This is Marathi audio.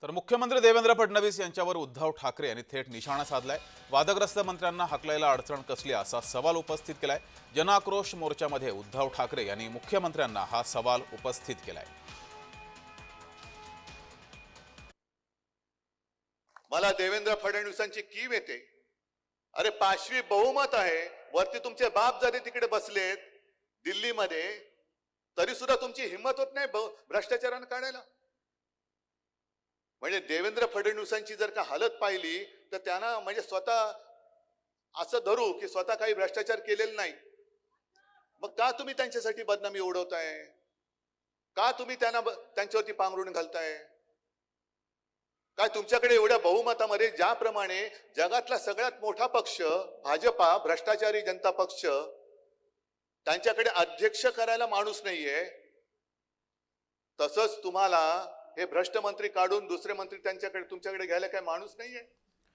तर मुख्यमंत्री देवेंद्र फडणवीस यांच्यावर उद्धव ठाकरे यांनी थेट निशाणा साधलाय। वादग्रस्त मंत्र्यांना हाकलायला अडचण कसली असा सवाल उपस्थित केलाय। जनआक्रोश मोर्चामध्ये उद्धव ठाकरे यांनी मुख्यमंत्र्यांना हा सवाल उपस्थित केलाय। मला देवेंद्र फडणवीसांची कीव येते। अरे 5वी बहुमत आहे, वरती तुमचे बाप जरी तिकडे बसलेत दिल्लीमध्ये, तरी सुद्धा तुमची हिंमत होत नाही भ्रष्टाचारानं काढायला। म्हणजे देवेंद्र फडणवीसांची जर का हालत पाहिली तर त्यांना म्हणजे स्वतः असं धरू की स्वतः काही भ्रष्टाचार केलेला नाही, मग का तुम्ही त्यांच्यासाठी बदनामी उडवताय? का तुम्ही त्यांच्यावरती पांघरुण घालताय? काय तुमच्याकडे एवढ्या बहुमतामध्ये ज्याप्रमाणे जगातला सगळ्यात मोठा पक्ष भाजपा, भ्रष्टाचारी जनता पक्ष, त्यांच्याकडे अध्यक्ष करायला माणूस नाहीये, तसंच तुम्हाला हे भ्रष्ट मंत्री काढून दुसरे मंत्री तुमच्याकडे घ्यायला काय माणूस नाहीये?